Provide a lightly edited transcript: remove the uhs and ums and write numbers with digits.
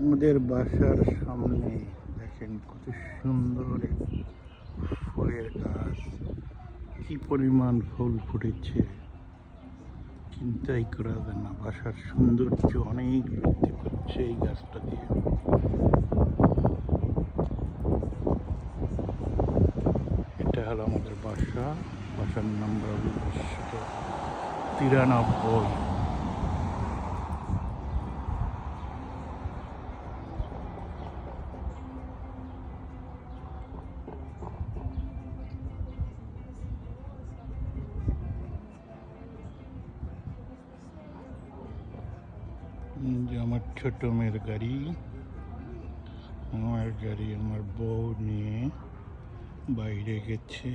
আমাদের বাসার সামনে দেখেন কত সুন্দর ফুলের গাছ, কি পরিমাণ ফুল ফুটেছে চিন্তাই করা যায় না। বাসার সৌন্দর্য অনেক বৃদ্ধি পাচ্ছে এই গাছটা দিয়ে। এটা হলো আমাদের বাসা, বাসার নাম্বার 93। যে আমার ছোট মেয়ের গাড়ি, আমার গাড়ি আমার বউ নিয়ে বাইরে গেছে।